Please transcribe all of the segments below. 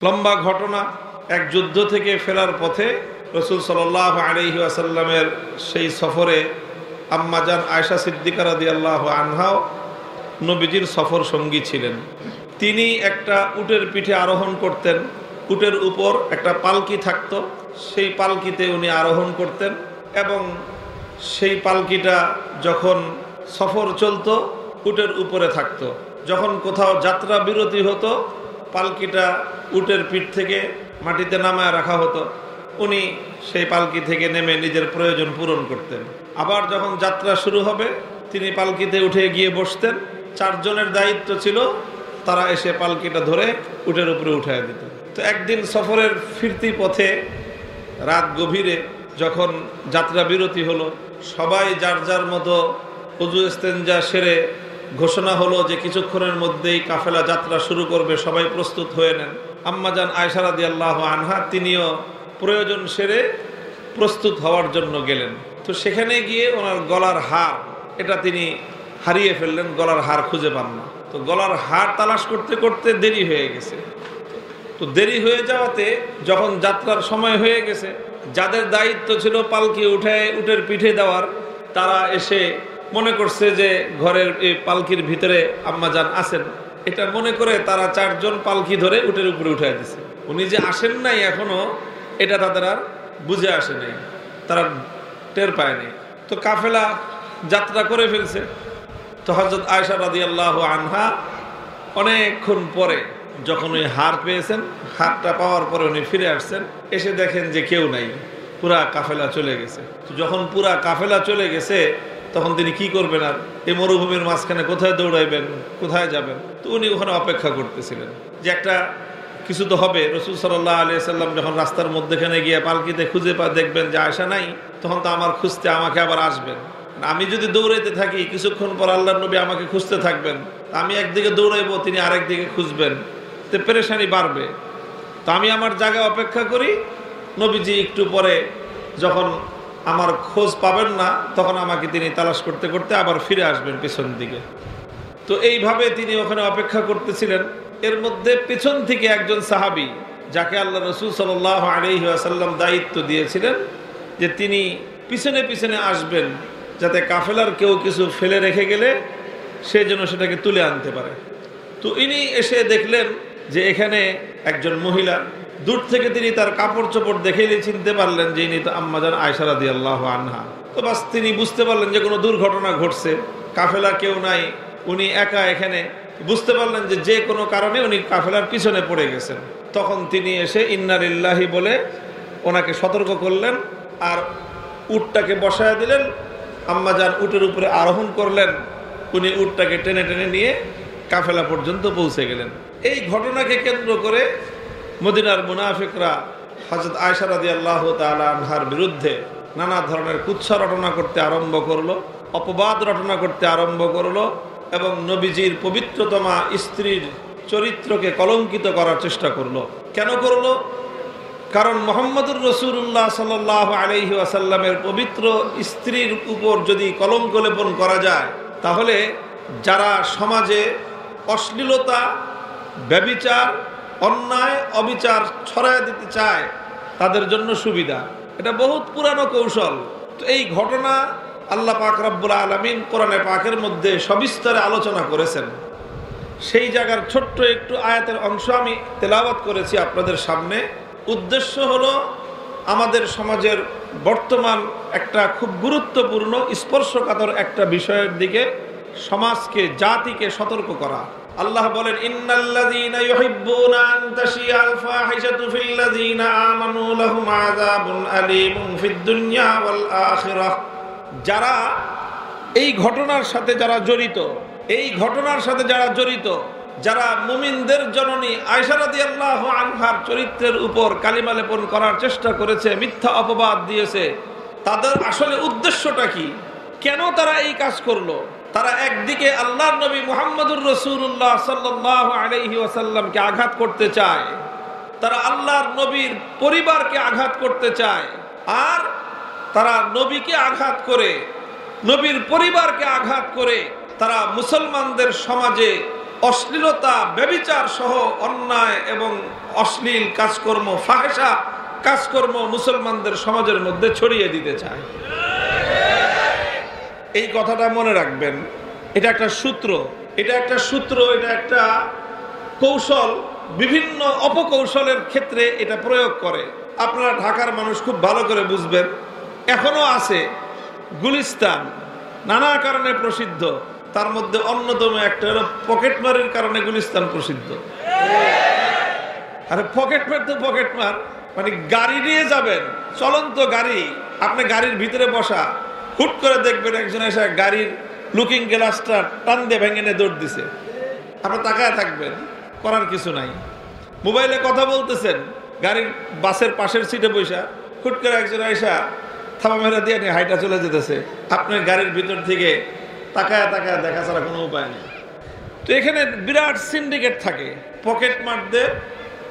লম্বা ঘটনা। এক যুদ্ধ থেকে ফেরার পথে রাসূল সাল্লাল্লাহু আলাইহি ওয়াসাল্লামের সেই সফরে আম্মাজান আয়েশা সিদ্দিকা রাদিয়াল্লাহু আনহাও নবীজির সফর সঙ্গী ছিলেন। তিনি একটা উটের পিঠে আরোহণ করতেন, উটের উপর একটা পালকি থাকতো, সেই পালকিতে উনি আরোহণ করতেন এবং সেই পালকিটা যখন সফর চলতো উটের উপরে থাকতো। যখন কোথাও যাত্রা বিরতি হতো পালকিটা উটের পিঠ থেকে মাটিতে নামায় রাখা হতো, উনি সেই পালকি থেকে নেমে নিজের প্রয়োজন পূরণ করতেন। আবার যখন যাত্রা শুরু হবে তিনি পালকিতে উঠে গিয়ে বসতেন। চারজনের দায়িত্ব ছিল তারা এসে পালকিটা ধরে উটের উপরে উঠায় দিত। তো একদিন সফরের ফিরতি পথে রাত গভীরে যখন যাত্রা বিরতি হলো, সবাই যার যার মতো ওযু ইস্তেনজা সেরে ঘোষণা হলো যে কিছুক্ষণের মধ্যেই কাফেলা যাত্রা শুরু করবে, সবাই প্রস্তুত হয়ে নেন। আম্মাজান আয়েশা রাদিয়াল্লাহু আনহা তিনিও প্রয়োজন সেরে প্রস্তুত হওয়ার জন্য গেলেন। তো সেখানে গিয়ে ওনার গলার হার এটা তিনি হারিয়ে ফেললেন, গলার হার খুঁজে পান না। তো গলার হার তালাশ করতে করতে দেরি হয়ে গেছে। তো দেরি হয়ে যাওয়াতে যখন যাত্রার সময় হয়ে গেছে, যাদের দায়িত্ব ছিল পালকি উঠায় উটের পিঠে দেওয়ার, তারা এসে মনে করছে যে ঘরের এই পালকির ভিতরে আম্মাজান আছেন, এটা মনে করে তারা চারজন পালকি ধরে উটের উপরে উঠায় দিছে। উনি যে আসেন নাই এখনো এটা তাদের আর বুঝে আসে নাই, তারা টের পায়নি। তো কাফেলা যাত্রা করে ফেলছে। তো হযরত আয়েশা রাদিয়াল্লাহু আনহা অনেকক্ষণ পরে যখন ওই হার পেয়েছেন, হারটা পাওয়ার পরে উনি ফিরে আসছেন, এসে দেখেন যে কেউ নাই, পুরা কাফেলা চলে গেছে। তো যখন পুরা কাফেলা চলে গেছে তখন তিনি কি করবেন? আর এই মরুভূমির মাঝখানে কোথায় দৌড়াইবেন, কোথায় যাবেন? তো উনি ওখানে অপেক্ষা করতেছিলেন যে একটা কিছু তো হবে। রাসূল সাল্লাল্লাহু আলাইহি সাল্লাম যখন রাস্তার মধ্যখানে গিয়ে পালকিতে খুঁজে দেখবেন যে আয়েশা নাই, তখন তো আমার খুঁজতে আমাকে আবার আসবেন। আমি যদি দৌড়াইতে থাকি কিছুক্ষণ পর আল্লাহর নবী আমাকে খুঁজতে থাকবেন, আমি একদিকে দৌড়াইবো, তিনি আরেক দিকে খুঁজবেন, তো পেরেশানি বাড়বে। তো আমি আমার জায়গায় অপেক্ষা করি, নবীজি একটু পরে যখন আমার খোঁজ পাবেন না তখন আমাকে তিনি তালাশ করতে করতে আবার ফিরে আসবেন পেছন দিকে। তো এইভাবে তিনি ওখানে অপেক্ষা করতেছিলেন। এর মধ্যে পেছন থেকে একজন সাহাবী, যাকে আল্লাহ রাসূল সাল্লাল্লাহু আলাইহি ওয়াসাল্লাম দায়িত্ব দিয়েছিলেন যে তিনি পিছনে পিছনে আসবেন, যাতে কাফেলার কেউ কিছু ফেলে রেখে গেলে সে যেন সেটাকে তুলে আনতে পারে। তো ইনি এসে দেখলেন যে এখানে একজন মহিলা। দূর থেকে তিনি তার কাপড় চোপড় দেখেই চিনতে পারলেন যে ইনি তো আম্মাজান আয়েশা রাদিয়াল্লাহু আনহা। তো বাস তিনি বুঝতে পারলেন যে কোনো দুর্ঘটনা ঘটছে, কাফেলা কেউ নাই, উনি একা এখানে। বুঝতে পারলেন যে যে কোনো কারণে উনি কাফেলার পিছনে পড়ে গেছেন। তখন তিনি এসে ইন্না লিল্লাহি বলে ওনাকে সতর্ক করলেন আর উটটাকে বসায় দিলেন। আম্মাজান উটের উপরে আরোহণ করলেন, উনি উটটাকে টেনে টেনে নিয়ে কাফেলা পর্যন্ত পৌঁছে গেলেন। এই ঘটনাকে কেন্দ্র করে মদিনার মুনাফিকরা হযরত আয়েশা রাদিয়াল্লাহু তাআলা আনহার বিরুদ্ধে নানা ধরনের কুৎসা রটনা করতে আরম্ভ করলো, অপবাদ রটনা করতে আরম্ভ করলো এবং নবীজির পবিত্রতমা স্ত্রীর চরিত্রকে কলঙ্কিত করার চেষ্টা করলো। কেন করলো? কারণ মুহাম্মদুর রাসূলুল্লাহ সাল্লাল্লাহু আলাইহি ওয়াসাল্লামের পবিত্র স্ত্রীর উপর যদি কলঙ্ক লেপন করা যায়, তাহলে যারা সমাজে অশ্লীলতা, ব্যভিচার, অন্যায়, অবিচার ছড়ায় দিতে চায় তাদের জন্য সুবিধা। এটা বহুত পুরানো কৌশল। তো এই ঘটনা আল্লাহ পাক রব্বুল আলামিন কোরআনে পাকের মধ্যে সবিস্তারে আলোচনা করেছেন। সেই জায়গার ছোট্ট একটু আয়াতের অংশ আমি তেলাওয়াত করেছি আপনাদের সামনে। উদ্দেশ্য হলো আমাদের সমাজের বর্তমান একটা খুব গুরুত্বপূর্ণ স্পর্শকাতর একটা বিষয়ের দিকে সমাজকে, জাতিকে সতর্ক করা। আল্লাহ বলেন ইন্নাল্লাযীনা ইউহিব্বুনা আন তাশিয়াল ফাহিশাতু ফিল্লাযীনা আমানু লাহুম আযাবুন আলীমুন ফিদ দুনিয়া ওয়াল আখিরাহ। যারা এই ঘটনার সাথে যারা জড়িত, এই ঘটনার সাথে যারা জড়িত, যারা মুমিনদের জননী আয়েশা রাদিয়াল্লাহু আনহার চরিত্রের উপর কালিমা লেপন করার চেষ্টা করেছে, মিথ্যা অপবাদ দিয়েছে, তাদের আসলে উদ্দেশ্যটা কি? কেন তারা এই কাজ করলো? তারা একদিকে আল্লাহর নবী মুহাম্মদুর রাসূলুল্লাহ সাল্লাল্লাহু আলাইহি ওয়াসাল্লামকে আঘাত করতে চায়, তারা আল্লাহর নবীর পরিবারকে আঘাত করতে চায়, আর তারা নবীকে আঘাত করে, নবীর পরিবারকে আঘাত করে তারা মুসলমানদের সমাজে অশ্লীলতা, ব্যভিচার সহ অন্যায় এবং অশ্লীল কাজকর্ম, ফাহেশা কাজকর্ম মুসলমানদের সমাজের মধ্যে ছড়িয়ে দিতে চায়। এই কথাটা মনে রাখবেন। এটা একটা সূত্র, এটা একটা কৌশল। বিভিন্ন অপকৌশলের ক্ষেত্রে এটা প্রয়োগ করে। আপনারা ঢাকার মানুষ খুব ভালো করে বুঝবেন, এখনো আছে গুলিস্তান, নানা কারণে প্রসিদ্ধ। তার মধ্যে অন্যতম একটা হলো পকেটমারের কারণে গুলিস্তান প্রসিদ্ধ। আরে পকেটমার তো পকেটমার, মানে গাড়ি নিয়ে যাবেন, চলন্ত গাড়ি, আপনি গাড়ির ভিতরে বসা, হুট করে দেখবেন একজন এসে গাড়ির লুকিং গ্লাসটা টান দিয়ে ভেঙে নিয়ে দৌড় দিছে। আপনি তাকায় থাকবেন, করার কিছু নাই। মোবাইলে কথা বলতেছেন, গাড়ির বাসের পাশের সিটে বসা, হুট করে একজন এসা থামা মেরা দিয়ে নিয়ে হাইটা চলে যেতেছে। আপনার গাড়ির ভিতর থেকে তাকায় তাকায় দেখা ছাড়া কোনো উপায় নেই। তো এখানে বিরাট সিন্ডিকেট থাকে, পকেট মারদের,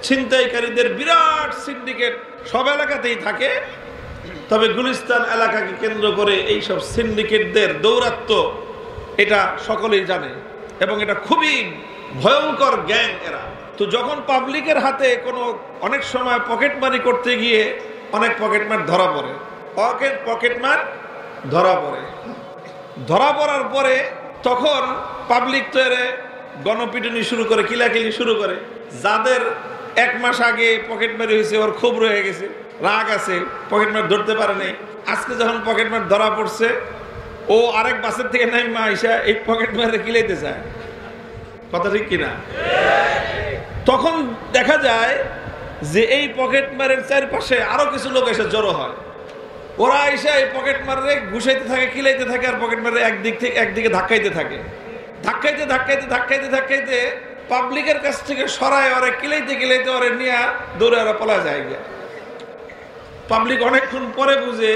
ছিনতাইকারীদের বিরাট সিন্ডিকেট সব এলাকাতেই থাকে। তবে গুলিস্তান এলাকাকে কেন্দ্র করে এইসব সিন্ডিকেটদের দৌরাত্ম্য এটা সকলেই জানে, এবং এটা খুবই ভয়ঙ্কর গ্যাং এরা। তো যখন পাবলিকের হাতে কোনো অনেক সময় পকেটমারি করতে গিয়ে অনেক পকেটমার ধরা পড়ে, ধরা পড়ার পরে তখন পাবলিক তো এর গণপিটুনি শুরু করে, কিলাকিলি শুরু করে। যাদের এক মাস আগে পকেটমারি হয়েছে, ওর ক্ষোভ রয়ে গেছে, রাগ আছে, পকেটমার ধরতে পারে নাই। আজকে যখন পকেটমার ধরা পড়ছে, ও আরেক বাসের থেকে নাইমা আইসা এই পকেটমারে কিলাইতে চায়। কথা ঠিক কিনা? তখন দেখা যায় যে এই পকেটমারের চারপাশে আরো কিছু লোক এসে জড়ো হয়। ওরা এসে এই পকেটমারে ঘুষাইতে থাকে, কিলাইতে থাকে, আর পকেটমারে একদিকে ধাক্কাইতে থাকে। ধাক্কাইতে পাবলিকের কাছ থেকে সরায় ওরা কিলাইতে ওরা নিয়ে দৌড়ে ওরা পলা যায় গিয়া। পাবলিক অনেকক্ষণ পরে বুঝে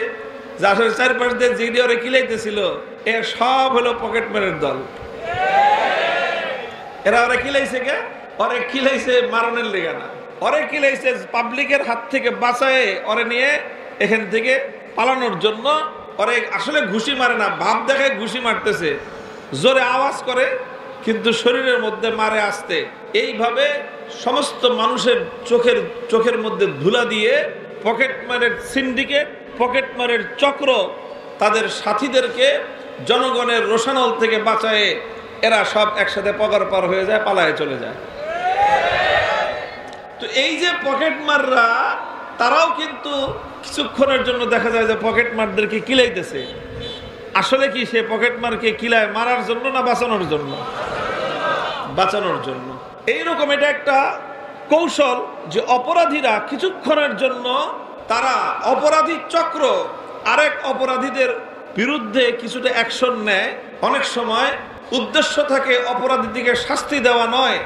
যে আসলে চারপাশ দিয়ে যেগুলি ওরা কিলাইতেছিল এ সব হলো পকেটমারের দল। এরা ওরা কিলাইছে কে? ওরা কিলাইছে মারণের লেগে না, ওরা কিলাইছে পাবলিকের হাত থেকে বাঁচায় ওরে নিয়ে এখান থেকে পালানোর জন্য। ওরে আসলে ঘুষি মারে না, ভাব দেখায় ঘুষি মারতেছে, জোরে আওয়াজ করে কিন্তু শরীরের মধ্যে মারে আসতে। এইভাবে সমস্ত মানুষের চোখের মধ্যে ধুলা দিয়ে পকেটমারের সিন্ডিকেট, পকেটমারের চক্র তাদের সাথীদেরকে জনগণের রোষানল থেকে বাঁচায় এরা সব একসাথে পগার পার হয়ে যায়, পালায় চলে যায়। তো এই যে পকেটমাররা, তারাও কিন্তু কিছুক্ষণের জন্য দেখা যায় যে পকেটমারদেরকে কিলাইতেছে। আসলে কি সে পকেটমারকে কিলায় মারার জন্য না বাঁচানোর জন্য? বাঁচানোর জন্য। এইরকম এটা একটা কৌশল যে অপরাধীরা কিছুক্ষণের জন্য তারা অপরাধী চক্র আরেক অপরাধীদের বিরুদ্ধে কিছুটা অ্যাকশন নেয়। অনেক সময় উদ্দেশ্য থাকে অপরাধীকে শাস্তি দেওয়া নয়,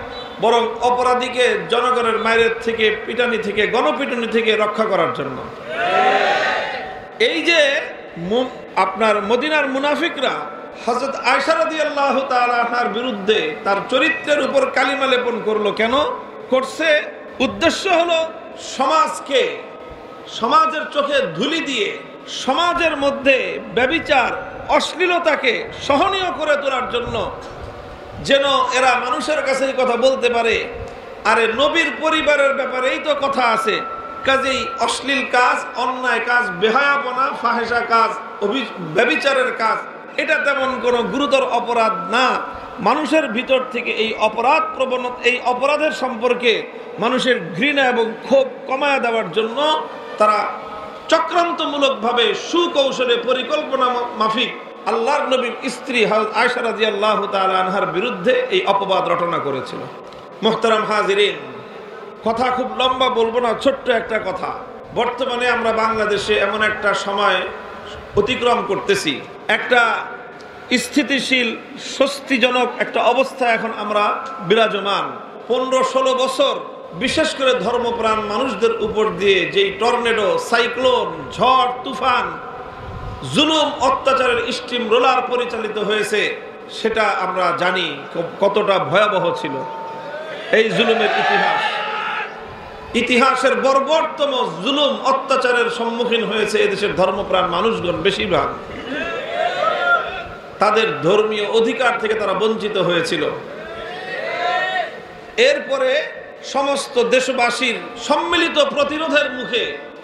বরং অপরাধীকে জনগণের মায়ের থেকে, পিটানি থেকে, গণপিটুনি থেকে রক্ষা করার জন্য। এই যে আপনার মদিনার মুনাফিকরা হযরত আয়েশা রাদিয়াল্লাহু তাআলা আনহার বিরুদ্ধে তার চরিত্রের উপর কালিমা লেপন করলো, কেন করছে? উদ্দেশ্য হলো সমাজকে, সমাজের চোখে ধুলি দিয়ে সমাজের মধ্যে ব্যভিচার, অশ্লীলতাকে সহনীয় করে তোলার জন্য, যেন এরা মানুষের কাছে এই কথা বলতে পারে, আরে নবীর পরিবারের ব্যাপারে এই তো কথা আছে, কাজেই অশ্লীল কাজ, অন্যায় কাজ, বেহায়াপনা, ফাহেসা কাজ, ব্যভিচারের কাজ এটা তেমন কোনো গুরুতর অপরাধ না। মানুষের ভিতর থেকে এই অপরাধ প্রবণতা, এই অপরাধের সম্পর্কে মানুষের ঘৃণা এবং ক্ষোভ কমায় দেওয়ার জন্য তারা চক্রান্তমূলকভাবে, সুকৌশলে, পরিকল্পনা মাফিক আল্লাহর নবীর স্ত্রী হযরত আয়েশা রাদিয়াল্লাহু তাআলা আনহার বিরুদ্ধে এই অপবাদ রটনা করেছিল। মুহতারাম হাজিরিন, কথা খুব লম্বা বলবো না, ছোট্ট একটা কথা। বর্তমানে আমরা বাংলাদেশে এমন একটা সময় অতিক্রম করতেছি, একটা স্থিতিশীল, স্বস্তিজনক একটা অবস্থা এখন আমরা বিরাজমান। 15-16 বছর বিশেষ করে ধর্মপ্রাণ মানুষদের উপর দিয়ে যেই টর্নেডো, সাইক্লোন, ঝড়, তুফান, জুলুম, অত্যাচারের স্টিম রোলার পরিচালিত হয়েছে, সেটা আমরা জানি কতটা ভয়াবহ ছিল এই জুলুমের ইতিহাসের বর্বরতম জুলুম, অত্যাচারের সম্মুখীন হয়েছে এদেশের ধর্মপ্রাণ মানুষগণ। বেশিরভাগ তাদের ধর্মীয় অধিকার থেকে তারা বঞ্চিত হয়েছিল। এরপরে সমস্ত দেশবাসীর সম্মিলিত প্রতিরোধের মুখে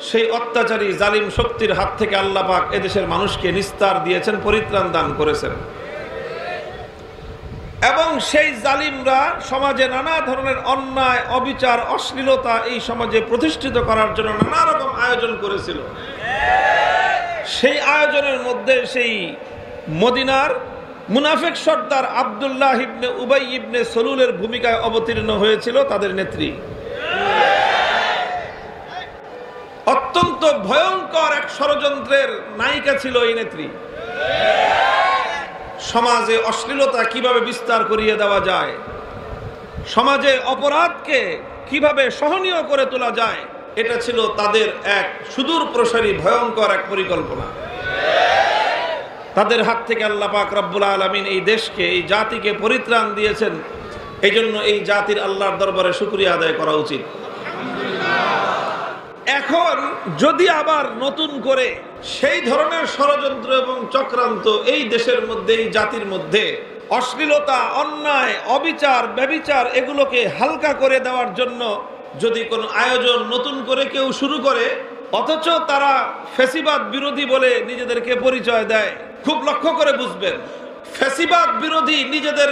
সেই অত্যাচারী জালিম শক্তির হাত থেকে আল্লাহ পাক এদেশের মানুষকে নিস্তার দিয়েছেন, পরিত্রাণ দান করেছেন। এবং সেই জালিমরা সমাজে নানা ধরনের অন্যায়, অবিচার, অশ্লীলতা এই সমাজে প্রতিষ্ঠিত করার জন্য নানা রকম আয়োজন করেছিল। সেই আয়োজনের মধ্যে সেই মদিনার মুনাফিক সর্দার আব্দুল্লাহ ইবনে উবাই ইবনে সলুলের ভূমিকায় অবতীর্ণ হয়েছিল তাদের নেত্রী। অত্যন্ত ভয়ঙ্কর এক ষড়যন্ত্রের নায়িকা ছিল এই নেত্রী। সমাজে অশ্লীলতা কিভাবে বিস্তার করিয়ে দেওয়া যায়, সমাজে অপরাধকে কিভাবে সহনীয় করে তোলা যায়, এটা ছিল তাদের এক সুদূর প্রসারী ভয়ঙ্কর এক পরিকল্পনা। তাদের হাত থেকে আল্লাহ পাক রব্বুল আলামিন এই দেশকে, এই জাতিকে পরিত্রাণ দিয়েছেন। এই জন্য এই জাতির আল্লাহর দরবারে শুকরিয়া আদায় করা উচিত। এখন যদি আবার নতুন করে সেই ধরনের ষড়যন্ত্র এবং চক্রান্ত এই দেশের মধ্যে, এই জাতির মধ্যে অশ্লীলতা, অন্যায়, অবিচার, ব্যভিচার এগুলোকে হালকা করে দেওয়ার জন্য যদি কোনো আয়োজন নতুন করে কেউ শুরু করে, অথচ তারা ফ্যাসিবাদ বিরোধী বলে নিজেদেরকে পরিচয় দেয়, খুব লক্ষ্য করে বুঝবেন, ফ্যাসিবাদ বিরোধী নিজেদের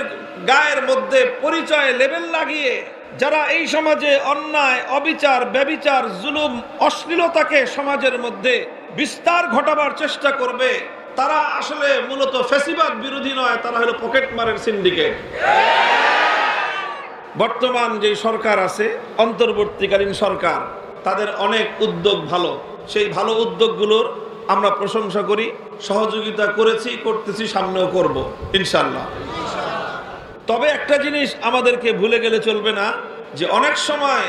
গায়ের মধ্যে পরিচয় লেবেল লাগিয়ে যারা এই সমাজে অন্যায়, অবিচার, ব্যভিচার, জুলুম, অশ্লীলতাকে সমাজের মধ্যে বিস্তার ঘটাবার চেষ্টা করবে, তারা আসলে মূলত ফ্যাসিবাদ বিরোধী নয়, তারা হলো পকেটমারের সিন্ডিকেট। বর্তমান যে সরকার আছে, অন্তর্বর্তীকালীন সরকার, তাদের অনেক উদ্যোগ ভালো। সেই ভালো উদ্যোগগুলোর আমরা প্রশংসা করি, সহযোগিতা করেছি, করতেছি, সামনেও করব ইনশাআল্লাহ। তবে একটা জিনিস আমাদেরকে ভুলে গেলে চলবে না, যে অনেক সময়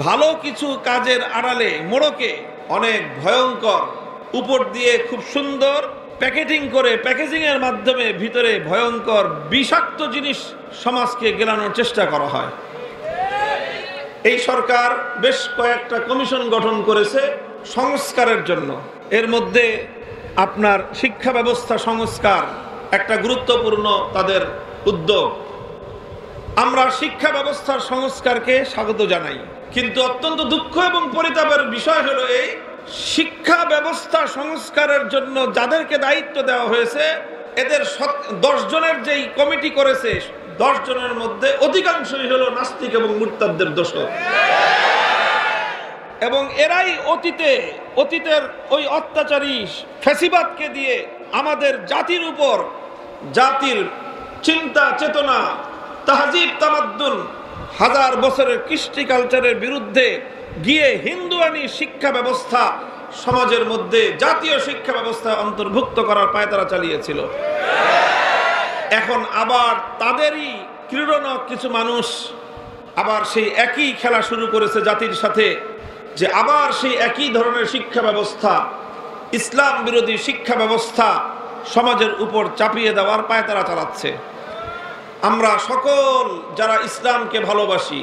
ভালো কিছু কাজের আড়ালে, মোড়কে অনেক ভয়ঙ্কর, উপর দিয়ে খুব সুন্দর প্যাকেজিং করে, প্যাকেজিং এর মাধ্যমে ভিতরে ভয়ঙ্কর বিষাক্ত জিনিস সমাজকে গেলানোর চেষ্টা করা হয়। এই সরকার বেশ কয়েকটা কমিশন গঠন করেছে সংস্কারের জন্য। এর মধ্যে আপনার শিক্ষা ব্যবস্থা সংস্কার একটা গুরুত্বপূর্ণ তাদের উদ্যোগ। আমরা শিক্ষা ব্যবস্থার সংস্কারকে স্বাগত জানাই, কিন্তু অত্যন্ত দুঃখ এবং পরিতাপের বিষয় হলো এই শিক্ষা ব্যবস্থা সংস্কারের জন্য যাদেরকে দায়িত্ব দেওয়া হয়েছে, এদের 10 জনের যেই কমিটি করেছে, 10 জনের মধ্যে অধিকাংশই হলো নাস্তিক এবং মুরতাদদের দোসর। এবং এরাই অতীতের ওই অত্যাচারী ফ্যাসিবাদকে দিয়ে আমাদের জাতির উপর, জাতির চিন্তা চেতনা, তাহজিব তামাদ্দুন, হাজার বছরের কৃষ্টি কালচারের বিরুদ্ধে গিয়ে হিন্দুয়ানি শিক্ষা ব্যবস্থা সমাজের মধ্যে, জাতীয় শিক্ষা ব্যবস্থা অন্তর্ভুক্ত করার পায়তারা চালিয়েছিল। এখন আবার তাদেরই ক্রীড়নক কিছু মানুষ আবার সেই একই খেলা শুরু করেছে জাতির সাথে, যে আবার সেই একই ধরনের শিক্ষা ব্যবস্থা, ইসলাম বিরোধী শিক্ষা ব্যবস্থা সমাজের উপর চাপিয়ে দেওয়ার পায়তারা চালাচ্ছে। আমরা সকল যারা ইসলামকে ভালোবাসি,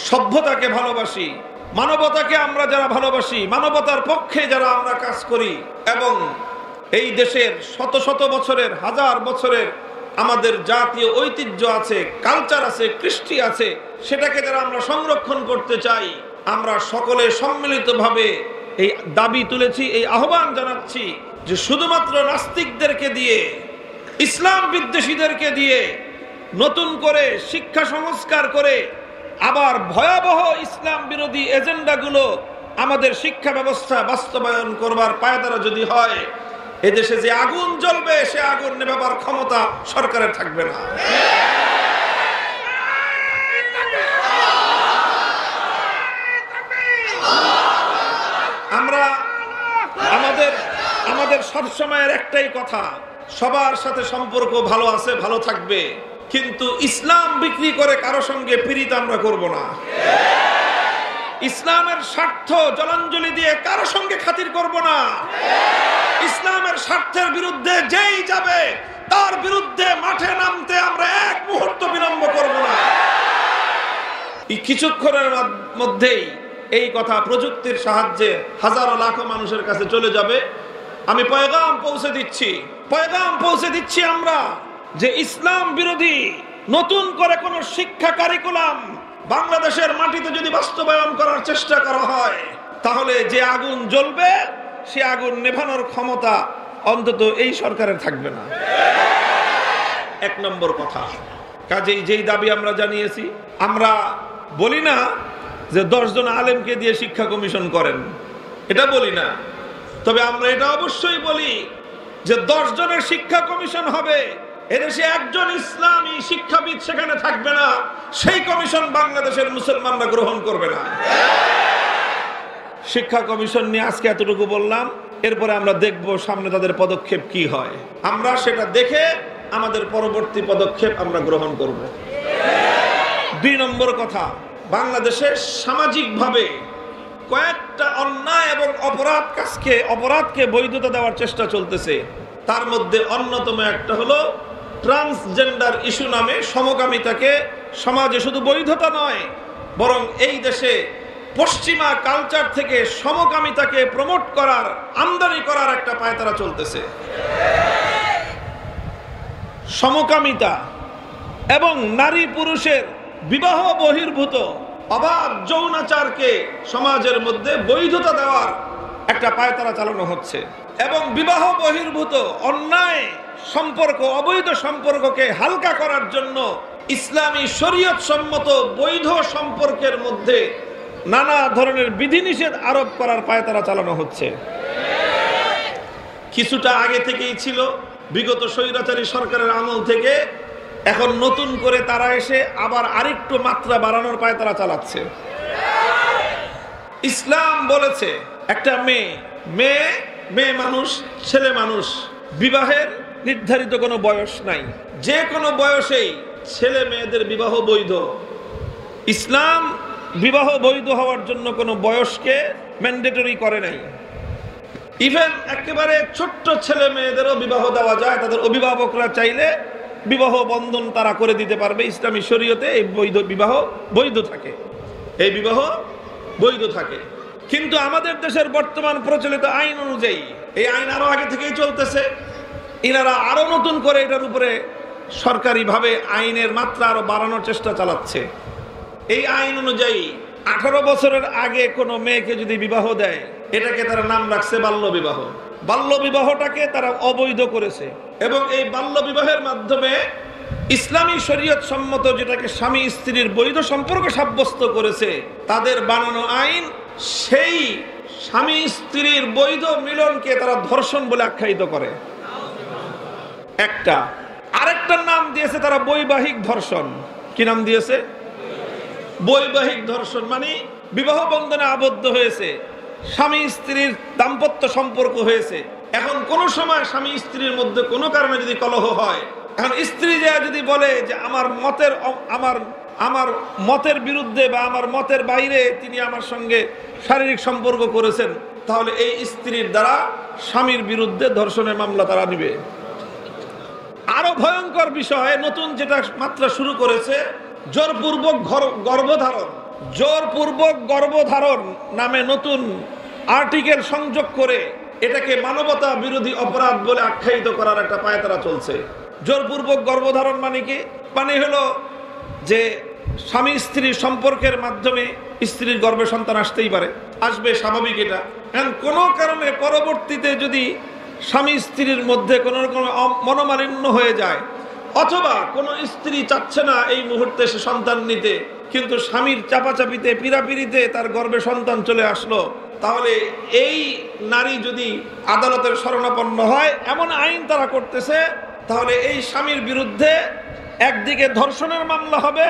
সভ্যতাকে ভালোবাসি, মানবতাকে আমরা যারা ভালোবাসি, মানবতার পক্ষে যারা আমরা কাজ করি, এবং এই দেশের শত শত বছরের, হাজার বছরের আমাদের জাতীয় ঐতিহ্য আছে, কালচার আছে, কৃষ্টি আছে, সেটাকে যারা আমরা সংরক্ষণ করতে চাই, আমরা সকলে সম্মিলিতভাবে এই দাবি তুলেছি, এই আহ্বান জানাচ্ছি যে শুধুমাত্র নাস্তিকদেরকে দিয়ে, ইসলাম বিদ্বেষীদেরকে দিয়ে নতুন করে শিক্ষা সংস্কার করে আবার ভয়াবহ ইসলাম বিরোধী এজেন্ডাগুলো আমাদের শিক্ষা ব্যবস্থা বাস্তবায়ন করবার পায়তারা যদি হয়, এদেশে যে আগুন জ্বলবে, সে আগুন নেভাবার ক্ষমতা সরকারের থাকবে না। আমরা আমাদের সবসময়ের একটাই কথা, সবার সাথে সম্পর্ক ভালো আছে, ভালো থাকবে, কিন্তু ইসলাম বিক্রি করে কারো সঙ্গে পীড়িত আমরা করব না। ইসলামের স্বার্থ জলাঞ্জলি দিয়ে কারো সঙ্গে খাতির করব না। ইসলামের স্বার্থের বিরুদ্ধে যেই যাবে তার বিরুদ্ধে মাঠে নামতে আমরা এক মুহূর্ত বিলম্ব করব না। এই কিছুক্ষণের মধ্যেই এই কথা প্রযুক্তির সাহায্যে হাজারো লাখো মানুষের কাছে চলে যাবে। আমি পয়গাম পৌঁছে দিচ্ছি আমরা যে ইসলাম বিরোধী নতুন করে কোন শিক্ষা কারিকুলাম বাংলাদেশের মাটিতে যদি বাস্তবায়ন করার চেষ্টা করা হয়, তাহলে যে আগুন জ্বলবে সে আগুন নেভানোর ক্ষমতা অন্তত এই সরকারের থাকবে না। এক নম্বর কথা। কাজেই যেই দাবি আমরা জানিয়েছি, আমরা বলি না যে 10 জন আলেমকে দিয়ে শিক্ষা কমিশন করেন, এটা বলি না। তবে আমরা এটা অবশ্যই বলি যে 10 জনের শিক্ষা কমিশন হবে, এদেশে একজন ইসলামী শিক্ষাবিদ সেখানে থাকবে না, সেই কমিশন বাংলাদেশের মুসলমানরা গ্রহণ করবে না। শিক্ষা কমিশন নিয়ে আজকে এতটুকু বললাম, এরপরে আমরা দেখব সামনে তাদের পদক্ষেপ কি হয়। আমরা সেটা দেখে আমাদের পরবর্তী পদক্ষেপ আমরা গ্রহণ করব। 2 নম্বর কথা, বাংলাদেশে সামাজিকভাবে কয়েকটা অন্যায় এবং অপরাধকে বৈধতা দেওয়ার চেষ্টা চলতেছে। তার মধ্যে অন্যতম একটা হলো ট্রান্সজেন্ডার ইস্যু নামে সমকামিতাকে সমাজে শুধু বৈধতা নয়, বরং এই দেশে পশ্চিমা কালচার থেকে সমকামিতাকে প্রমোট করার, আমদানি করার একটা পায়তারা চলতেছে। সমকামিতা এবং নারী পুরুষের বিবাহ বহির্ভূত অবাধ যৌনাচারকে সমাজের মধ্যে বৈধতা দেওয়ার একটা পায়তারা চালানো হচ্ছে, এবং বিবাহ বহির্ভূত অন্যায় সম্পর্ক, অবৈধ সম্পর্ককে হালকা করার জন্য ইসলামী শরীয়ত সম্মত বৈধ সম্পর্কের মধ্যে নানা ধরনের বিধিনিষেধ আরোপ করার পায়তারা চালানো হচ্ছে। কিছুটা আগে থেকেই ছিল, বিগত স্বৈরাচারী সরকারের আমল থেকে। এখন নতুন করে তারা এসে আবার আরেকটু মাত্রা বাড়ানোর পায়তারা চালাচ্ছে। ইসলাম বলেছে একটা মেয়ে মানুষ, ছেলে মানুষ, বিবাহের নির্ধারিত কোনো বয়স নাই, যে কোনো বয়সেই ছেলে মেয়েদের বিবাহ বৈধ। ইসলাম বিবাহ বৈধ হওয়ার জন্য কোনো বয়সকে ম্যান্ডেটরি করে নাই। ইভেন একেবারে ছোট্ট ছেলে মেয়েদেরও বিবাহ দেওয়া যায়, তাদের অভিভাবকরা চাইলে বিবাহ বন্ধন তারা করে দিতে পারবে। ইসলামী শরীয়তে এই বিবাহ বৈধ থাকে, এই বিবাহ বৈধ থাকে। কিন্তু আমাদের দেশের বর্তমান প্রচলিত আইন অনুযায়ী, এই আইন আরো আগে থেকেই চলতেছে, ইনারা আরো নতুন করে এটার উপরে সরকারিভাবে আইনের মাত্রা আরো বাড়ানোর চেষ্টা চালাচ্ছে। এই আইন অনুযায়ী 18 বছরের আগে কোনো মেয়েকে যদি বিবাহ দেয়, এটাকে তারা নাম রাখছে বাল্য বিবাহ। বাল্য বিবাহটাকে তারা অবৈধ করেছে, এবং এই বাল্য বিবাহের মাধ্যমে ইসলামী শরীয়ত সম্মত যেটাকে স্বামী স্ত্রীর বৈধ সম্পর্ক সাব্যস্ত করেছে, তাদের বানানো আইন সেই স্বামী স্ত্রীর বৈধ মিলনকে তারা ধর্ষণ বলে আখ্যায়িত করে। একটা আরেকটার নাম দিয়েছে তারা বৈবাহিক ধর্ষণ। কি নাম দিয়েছে? বৈবাহিক ধর্ষণ। মানে বিবাহ বন্ধনে আবদ্ধ হয়েছে, স্বামী স্ত্রীর দাম্পত্য সম্পর্ক হয়েছে, এখন কোন সময় স্বামী স্ত্রীর মধ্যে কোনো কারণে যদি কলহ হয়, এখন স্ত্রী যদি বলে যে আমার মতের বিরুদ্ধে বা আমার মতের বাইরে তিনি আমার সঙ্গে শারীরিক সম্পর্ক করেছেন, তাহলে এই স্ত্রীর দ্বারা স্বামীর বিরুদ্ধে ধর্ষণের মামলা তারা নিবে। আরো ভয়ঙ্কর বিষয়, নতুন যেটা মাত্রা শুরু করেছে, জোরপূর্বক গর্ভধারণ। জোরপূর্বক গর্ভধারণ নামে নতুন আর্টিকেল সংযোগ করে এটাকে মানবতা বিরোধী অপরাধ বলে আখ্যায়িত করার একটা পায়তারা চলছে। জোরপূর্বক গর্ভধারণ মানে কি? মানে হলো যে স্বামী স্ত্রীর সম্পর্কের মাধ্যমে স্ত্রীর গর্ভে সন্তান আসতেই পারে, আসবে, স্বাভাবিক এটা। এখন কোনো কারণে পরবর্তীতে যদি স্বামী স্ত্রীর মধ্যে কোনো রকম মনোমালিন্য হয়ে যায়, অথবা কোনো স্ত্রী চাচ্ছে না এই মুহূর্তে সে সন্তান নিতে, কিন্তু স্বামীর চাপাচাপিতে পিড়াপিড়িতে তার গর্ভে সন্তান চলে আসলো, তাহলে এই নারী যদি আদালতের শরণাপন্ন হয়, এমন আইন তারা করতেছে, তাহলে এই স্বামীর বিরুদ্ধে একদিকে ধর্ষণের মামলা হবে,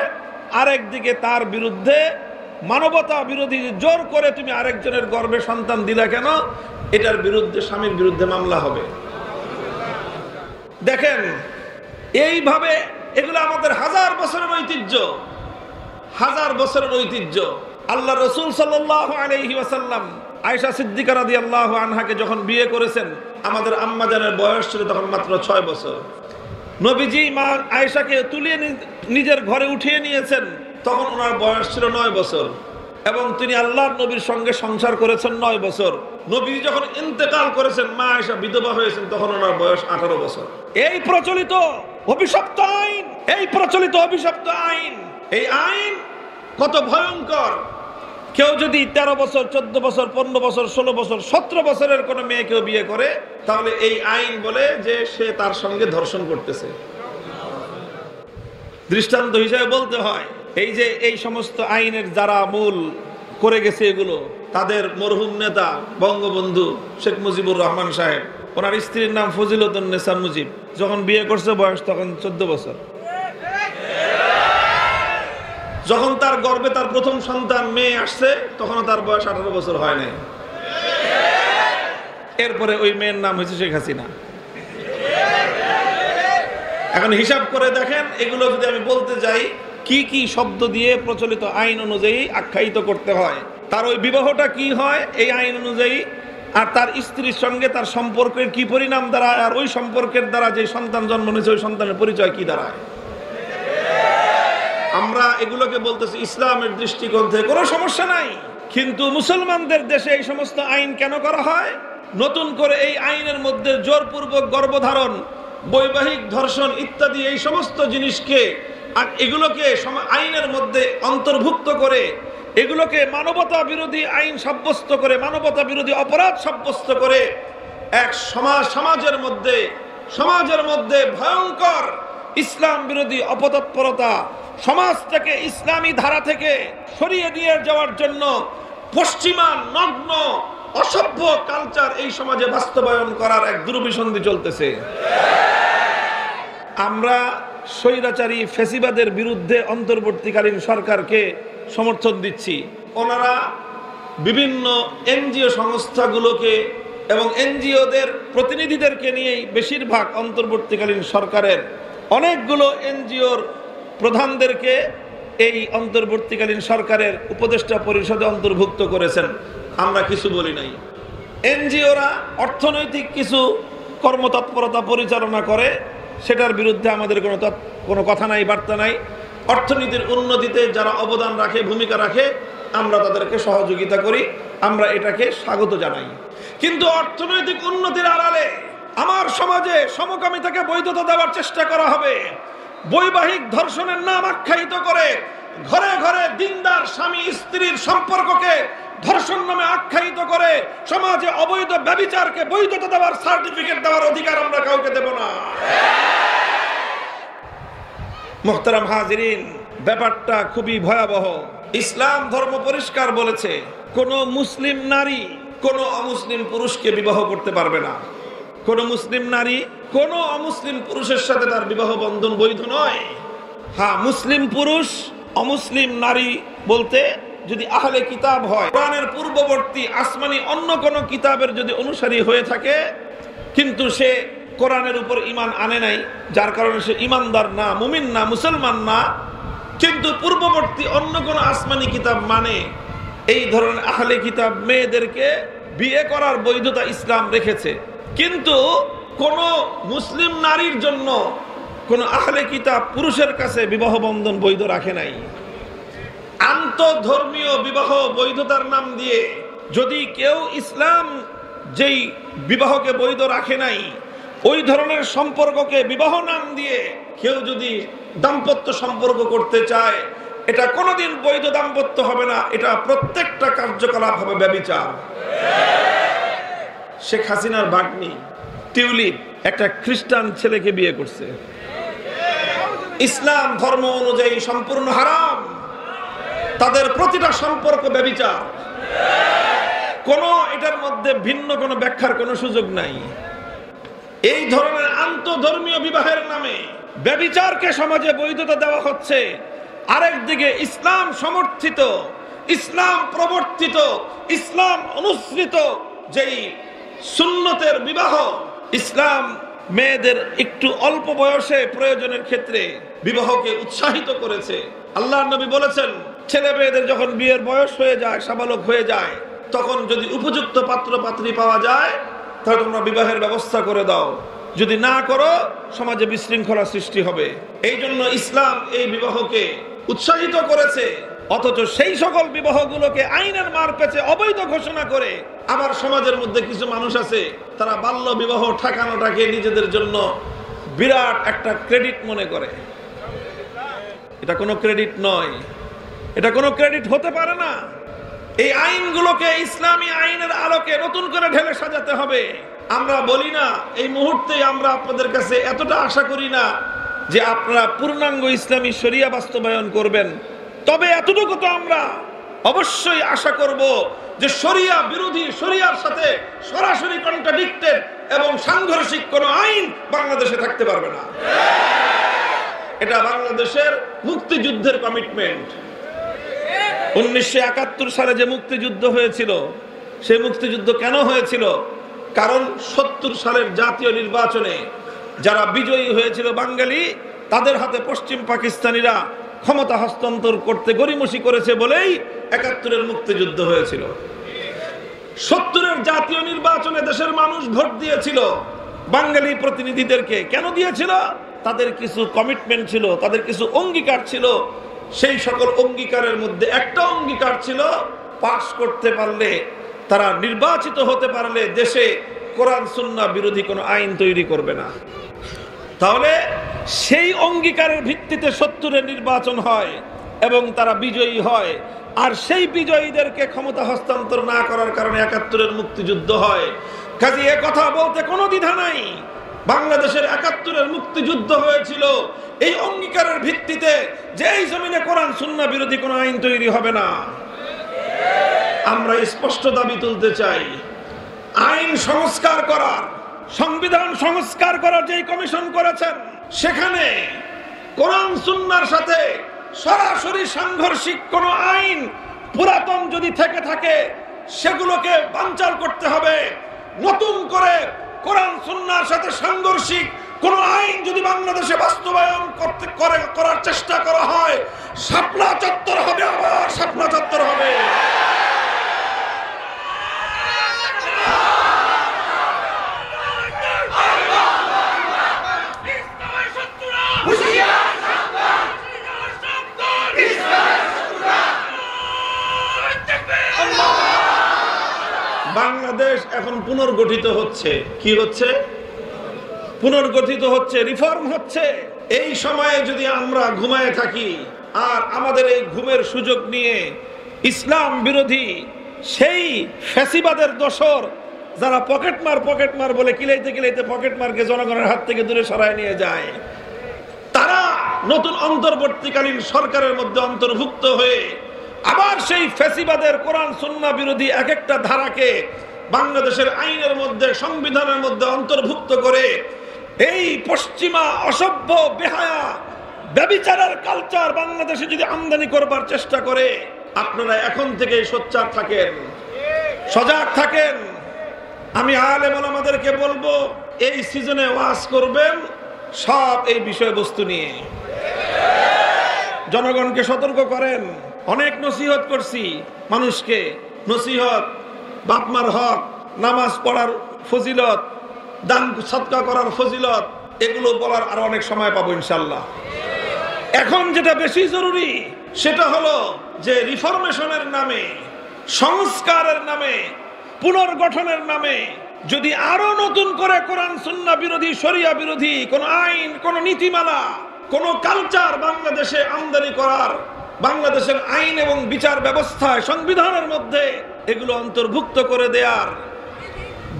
আর একদিকে তার বিরুদ্ধে মানবতা বিরোধী, জোর করে তুমি আরেকজনের গর্ভে সন্তান দিলা কেন, এটার বিরুদ্ধে স্বামীর বিরুদ্ধে মামলা হবে। দেখেন, এইভাবে এগুলো আমাদের হাজার বছরের ঐতিহ্য, হাজার বছরের ঐতিহ্য। আল্লাহ রসুল সাল্লাল্লাহু আলাইহি ওয়াসাল্লাম আয়েশা সিদ্দিকা রাদিয়াল্লাহু আনহাকে যখন বিয়ে করেছেন, আমাদের আম্মা জানের বয়স ছিল তখন মাত্র 6 বছর। নবীজি মা আয়েশাকে তুলিয়ে নিজের ঘরে উঠিয়ে নিয়েছেন, তখন ওনার বয়স ছিল 9 বছর, এবং তিনি আল্লাহর নবীর সঙ্গে সংসার করেছেন 9 বছর। নবী যখন ইন্তেকাল করেছেন, মা আয়েশা বিধবা হয়েছেন, তখন ওনার বয়স 18 বছর। এই প্রচলিত অভিশপ্ত আইন, এই প্রচলিত অভিশপ্ত আইন, এই আইন কত ভয়ঙ্কর। কেউ যদি 13 বছর 14 বছর 15 বছর 16 বছর 17 বছরের কোনো মেয়েকেও বিয়ে করে, তাহলে এই আইন বলে যে সে তার সঙ্গে ধর্ষণ করতেছে। দৃষ্টান্ত হিসেবে বলতে হয়, এই যে এই সমস্ত আইনের যারা মূল করে গেছে এগুলো, তাদের মরহুম নেতা বঙ্গবন্ধু শেখ মুজিবুর রহমান সাহেব, ওনার স্ত্রীর নাম ফজিলতুন্নেসা মুজিব, যখন বিয়ে করছে বয়স তখন 14 বছর। যখন তার গর্ভে তার প্রথম সন্তান মেয়ে আসছে তখন তার বয়স 18 বছর হয় নাই। এরপরে ওই মেয়ের নাম হয়েছে শেখ হাসিনা। এখন হিসাব করে দেখেন, এগুলো যদি আমি বলতে যাই কি কি শব্দ দিয়ে প্রচলিত আইন অনুযায়ী আখ্যায়িত করতে হয়, তার ওই বিবাহটা কি হয় এই আইন অনুযায়ী, আর তার স্ত্রীর সঙ্গে তার সম্পর্কের কি পরিণাম দাঁড়ায়, আর ওই সম্পর্কের দ্বারা যে সন্তান জন্ম নিয়েছে ওই সন্তানের পরিচয় কি দাঁড়ায়। আমরা এগুলোকে বলতেছি ইসলামের দৃষ্টিকোণ থেকে কোনো সমস্যা নাই, কিন্তু মুসলমানদের দেশে এই সমস্ত আইন কেন করা হয়? নতুন করে এই আইনের মধ্যে জোরপূর্বক গর্ভধারণ, বৈবাহিক ধর্ষণ ইত্যাদি এই সমস্ত জিনিসকে আর এগুলোকে আইনের মধ্যে অন্তর্ভুক্ত করে এগুলোকে মানবতা বিরোধী আইন সাব্যস্ত করে, মানবতা বিরোধী অপরাধ সাব্যস্ত করে এক সমাজের মধ্যে ভয়ঙ্কর ইসলাম বিরোধী অপতৎপরতা, সমাজ থেকে ইসলামী ধারা থেকে সরিয়ে দিয়ে যাওয়ার জন্য পশ্চিমা নগ্ন অসভ্য কালচার এই সমাজে বাস্তবায়ন করার এক দুরভিসন্ধি চলতেছে। আমরা স্বৈরাচারী ফ্যাসিবাদের বিরুদ্ধে অন্তর্বর্তীকালীন সরকারকে সমর্থন দিচ্ছি। ওনারা বিভিন্ন এনজিও সংস্থাগুলোকে এবং এনজিওদের প্রতিনিধিদেরকে নিয়েই বেশিরভাগ অন্তর্বর্তীকালীন সরকারের অনেকগুলো এনজিওর প্রধানদেরকে এই অন্তর্বর্তীকালীন সরকারের উপদেষ্টা পরিষদে অন্তর্ভুক্ত করেছেন। আমরা কিছু বলি নাই। এনজিওরা অর্থনৈতিক কিছু কর্মতৎপরতা পরিচালনা করে, সেটার বিরুদ্ধে আমাদের কোনো কথা নাই, বার্তা নাই। অর্থনীতির উন্নতিতে যারা অবদান রাখে, ভূমিকা রাখে, আমরা তাদেরকে সহযোগিতা করি, আমরা এটাকে স্বাগত জানাই। কিন্তু অর্থনৈতিক উন্নতির আড়ালে আমার সমাজে সমকামিতাকে বৈধতা দেওয়ার চেষ্টা করা হবে, বৈবাহিক ধর্ষণের নাম আখ্যায়িত করে ঘরে ঘরে দিনদার স্বামী স্ত্রীর সম্পর্ককে ধর্ষণ নামে আখ্যায়িত করে সমাজে অবৈধ ব্যভিচারকে বৈধতা দেওয়ার সার্টিফিকেট দেওয়ার অধিকার আমরা কাউকে দেব না। মুহতারাম হাজিরিন, ব্যাপারটা খুবই ভয়াবহ। ইসলাম ধর্ম পরিষ্কার বলেছে, কোন মুসলিম নারী কোন অমুসলিম পুরুষকে বিবাহ করতে পারবে না। কোন মুসলিম নারী কোন অমুসলিম পুরুষের সাথে তার বিবাহ বন্ধন বৈধ নয়। হ্যাঁ, মুসলিম পুরুষ অমুসলিম নারী বলতে যদি আহলে কিতাব হয়, কোরআনের পূর্ববর্তী আসমানি অন্য কোন কিতাবের যদি অনুসারী হয়ে থাকে, কিন্তু সে কোরআনের উপর ঈমান আনে নাই, যার কারণে সে ঈমানদার না, মুমিন না, মুসলমান না, কিন্তু পূর্ববর্তী অন্য কোন আসমানি কিতাব মানে, এই ধরনের আহলে কিতাব মেয়েদেরকে বিয়ে করার বৈধতা ইসলাম রেখেছে। কিন্তু কোন মুসলিম নারীর জন্য কোন আহলে কিতাব পুরুষের কাছে বিবাহ বন্ধন বৈধ রাখে নাই। আন্তঃধর্মীয় বিবাহ বৈধতার নাম দিয়ে যদি কেউ ইসলাম যেই বিবাহকে বৈধ রাখে নাই, ওই ধরনের সম্পর্ককে বিবাহ নাম দিয়ে কেউ যদি দাম্পত্য সম্পর্ক করতে চায়, এটা কোনোদিন বৈধ দাম্পত্য হবে না, এটা প্রত্যেকটা কার্যকলাপ হবে ব্যভিচার। শেখ হাসিনার ভাগ্নি টিউলিপ একটা খ্রিস্টান ছেলেকে বিয়ে করছে, ইসলাম ধর্ম অনুযায়ী সম্পূর্ণ হারাম। তাদের প্রতিটা সম্পর্ক ব্যভিচার, এটার মধ্যে ভিন্ন কোনো ব্যাখ্যার কোনো সুযোগ নাই। এই ধরনের আন্তঃধর্মীয় বিবাহের নামে ব্যভিচারকে সমাজে বৈধতা দেওয়া হচ্ছে। আরেকদিকে ইসলাম সমর্থিত, ইসলাম প্রবর্তিত, ইসলাম অনুসৃত যেই সুন্নতের বিবাহ, ইসলাম মেয়েদের একটু অল্প বয়সে প্রয়োজনের ক্ষেত্রে বিবাহকে উৎসাহিত করেছে। আল্লাহর নবী বলেছেন, ছেলে মেয়েদের যখন বিয়ের বয়স হয়ে যায়, সাবালক হয়ে যায়, তখন যদি উপযুক্ত পাত্র পাত্রী পাওয়া যায় তাহলে তোমরা বিবাহের ব্যবস্থা করে দাও, যদি না করো সমাজে বিশৃঙ্খলা সৃষ্টি হবে। এই জন্য ইসলাম এই বিবাহকে উৎসাহিত করেছে। অথচ সেই সকল বিবাহগুলোকে আইনের মার পেছে অবৈধ ঘোষণা করে আবার সমাজের মধ্যে কিছু মানুষ আছে, তারা বাল্য বিবাহ ঠেকানোটাকে নিজেদের জন্য বিরাট একটা ক্রেডিট মনে করে। এটা কোনো ক্রেডিট নয়, এটা কোনো ক্রেডিট হতে পারে না। এই আইনগুলোকে ইসলামী আইনের আলোকে নতুন করে ঢেলে সাজাতে হবে। আমরা বলি না এই মুহূর্তে, আমরা আপনাদের কাছে এতটা আশা করি না যে আপনারা পূর্ণাঙ্গ ইসলামী শরিয়া বাস্তবায়ন করবেন। তবে এতটুকু তো আমরা অবশ্যই আশা করব যে শরিয়া বিরোধী, শরিয়ার সাথে সরাসরি কন্ট্রাডিক্টেড এবং সাংঘর্ষিক কোনো আইন বাংলাদেশে থাকতে পারবে না। এটা বাংলাদেশের মুক্তিযুদ্ধের কমিটমেন্ট। 1971 সালে যে মুক্তিযুদ্ধ হয়েছিল, সেই মুক্তিযুদ্ধ কেন হয়েছিল? কারণ 70 সালের জাতীয় নির্বাচনে যারা বিজয়ী হয়েছিল বাঙালি, তাদের হাতে পশ্চিম পাকিস্তানিরা ক্ষমতা হস্তান্তর করতে গড়িমসি করেছে বলেই 71-এর মুক্তিযুদ্ধ হয়েছিল। 70-এর জাতীয় নির্বাচনে দেশের মানুষ ভোট দিয়েছিল বাঙালি প্রতিনিধিদেরকে। কেন দিয়েছিল? তাদের কিছু কমিটমেন্ট ছিল, তাদের কিছু অঙ্গীকার ছিল। সেই সকল অঙ্গীকারের মধ্যে একটা অঙ্গীকার ছিল, পাস করতে পারলে, তারা নির্বাচিত হতে পারলে দেশে কোরআন সুন্নাহ বিরোধী কোনো আইন তৈরি করবে না। তাহলে সেই অঙ্গীকারের ভিত্তিতে 70-এর নির্বাচন হয় এবং তারা বিজয়ী হয়। আর সেই বিজয়ীদেরকে ক্ষমতা হস্তান্তর না করার কারণে 71-এর মুক্তিযুদ্ধ হয়। কাজে এ কথা বলতে কোনো দ্বিধা নাই, বাংলাদেশের 71-এর মুক্তিযুদ্ধ হয়েছিল এই অঙ্গীকারের ভিত্তিতে যে এই জমিনে কোরআন সুন্নাহ বিরোধী কোনো আইন তৈরি হবে না। আমরা স্পষ্ট দাবি তুলতে চাই, আইন সংস্কার করার, সংবিধান সংস্কার করার যে কমিশন করেছেন, সেখানে কোরআন সুন্নাহর সাথে সরাসরি সাংঘর্ষিক কোনো আইন পুরাতন যদি থেকে থাকে সেগুলোকে বানচাল করতে হবে। নতুন করে কোরআন সুন্নাহর সাথে সাংঘর্ষিক কোন আইন যদি বাংলাদেশে বাস্তবায়ন করার চেষ্টা করা হয়, শাপলা চত্বর হবে, আবার শাপলা চত্বর হবে। বাংলাদেশ এখন পুনর্গঠিত হচ্ছে। কি হচ্ছে? পুনর্গঠিত হচ্ছে, রিফর্ম হচ্ছে। এই সময়ে যদি আমরা ঘুমায় থাকি আর আমাদের এই ঘুমের সুযোগ নিয়ে ইসলাম বিরোধী সেই ফ্যাসিবাদের দোসর যারা পকেটমার বলে কিলাইতে পকেটমারকে জনগণের হাত থেকে দূরে সরায় নিয়ে যায়, তারা নতুন অন্তর্বর্তীকালীন সরকারের মধ্যে অন্তর্ভুক্ত হয়ে আবার সেই ফ্যাসিবাদের কোরআন সুন্নাহ বিরোধী এক একটা ধারাকে বাংলাদেশের আইনের মধ্যে, সংবিধানের মধ্যে অন্তর্ভুক্ত করে এই পশ্চিমা অসভ্য বেহায়া ব্যভিচারের কালচার বাংলাদেশে যদি আমদানি করবার চেষ্টা করে, আপনারা এখন থেকে সোচ্চার থাকেন, সজাগ থাকেন। আমি আলেম ওলামাদেরকে বলবো, এই সিজনে ওয়াজ করবেন সব এই বিষয়বস্তু নিয়ে। জনগণকে সতর্ক করেন। অনেক নসিহত করছি মানুষকে, নসিহত, বাপমার হক, নামাজ পড়ার ফজিলত, দান সদকা করার ফজিলত, এগুলো বলার আরো অনেক সময় পাবো ইনশাল্লাহ। এখন যেটা বেশি জরুরি সেটা হলো যে রিফরমেশনের নামে, সংস্কারের নামে, পুনর্গঠনের নামে যদি আরো নতুন করে কোরআন সুন্নাহ বিরোধী, শরিয়া বিরোধী কোন আইন, কোন নীতিমালা, কোন কালচার বাংলাদেশে আমদানি করার, বাংলাদেশের আইন এবং বিচার ব্যবস্থায়, সংবিধানের মধ্যে এগুলো অন্তর্ভুক্ত করে দেয়ার,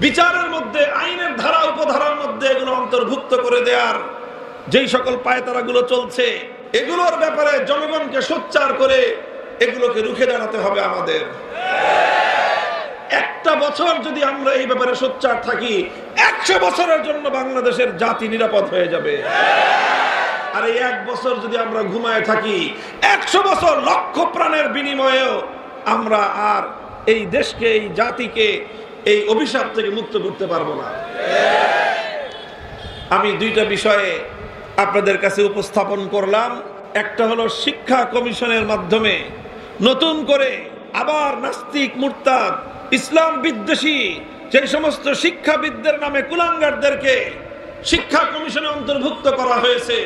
বিচারের মধ্যে, আইনের ধারা উপধারার মধ্যে এগুলো অন্তর্ভুক্ত করে দেয়ার যেই সকল পায়তারাগুলো চলছে, এগুলোর ব্যাপারে জনগণকে সোচ্চার করে এগুলোকে রুখে দাঁড়াতে হবে আমাদের। একটা বছর যদি আমরা এই ব্যাপারে সোচ্চার থাকি, 100 বছরের জন্য বাংলাদেশের জাতি নিরাপদ হয়ে যাবে। আর এই 1 বছর যদি আমরা ঘুমায় থাকি, 100 বছর লক্ষ প্রাণের বিনিময়েও আমরা আর এই দেশকে, এই জাতিকে এই অভিশাপ থেকে মুক্ত করতে পারবো না। আমি 2টা বিষয়ে আপনাদের কাছে উপস্থাপন করলাম। একটা হলো শিক্ষা কমিশনের মাধ্যমে নতুন করে আবার নাস্তিক, মুরতাদ, ইসলাম বিদ্বেষী যে সমস্ত শিক্ষাবিদদের নামে কুলাঙ্গারদেরকে শিক্ষা কমিশনে অন্তর্ভুক্ত করা হয়েছে,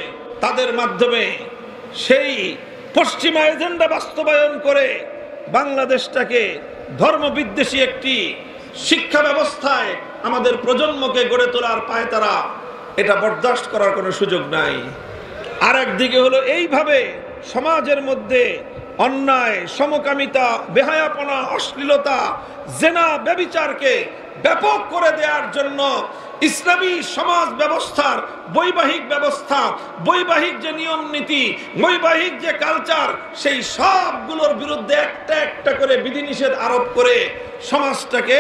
তাদের মাধ্যমে সেই পশ্চিমা এজেন্ডা বাস্তবায়ন করে বাংলাদেশটাকে ধর্মবিদ্বেষী একটি শিক্ষা ব্যবস্থায় আমাদের প্রজন্মকে গড়ে তোলার পায়তারা, এটা বরদাস্ত করার কোনো সুযোগ নাই। আর একদিকে হলো এইভাবে সমাজের মধ্যে অন্যায়, সমকামিতা, বেহায়াপনা, অশ্লীলতা, জেনা, ব্যভিচারকে ব্যাপক করে দেওয়ার জন্য ইসলামী সমাজ ব্যবস্থার বৈবাহিক ব্যবস্থা, বৈবাহিক যে নিয়ম নীতি, বৈবাহিক যে কালচার, সেই সবগুলোর বিরুদ্ধে একটা একটা করে বিধিনিষেধ আরোপ করে সমাজটাকে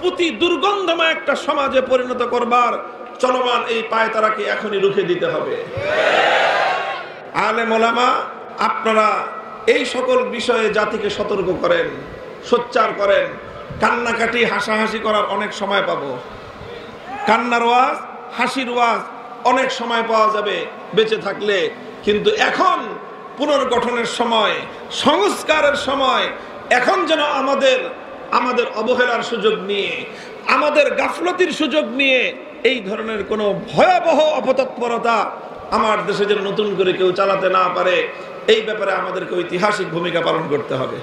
প্রতি দুর্গন্ধময় একটা সমাজে পরিণত করবার চলমান এই পায়তারাকে এখনই রুখে দিতে হবে। আলেম ওলামা, আপনারা এই সকল বিষয়ে জাতিকে সতর্ক করেন, সোচ্চার করেন। কান্নাকাটি, হাসাহাসি করার অনেক সময় পাবো, কান্নার ওয়াজ, হাসির ওয়াজ অনেক সময় পাওয়া যাবে বেঁচে থাকলে, কিন্তু এখন পুনর্গঠনের সময়, সংস্কারের সময়। এখন যেন আমাদের অবহেলার সুযোগ নিয়ে, আমাদের গাফলতির সুযোগ নিয়ে এই ধরনের কোনো ভয়াবহ অপতৎপরতা আমার দেশে যেন নতুন করে কেউ চালাতে না পারে, এই ব্যাপারে আমাদেরকে ঐতিহাসিক ভূমিকা পালন করতে হবে।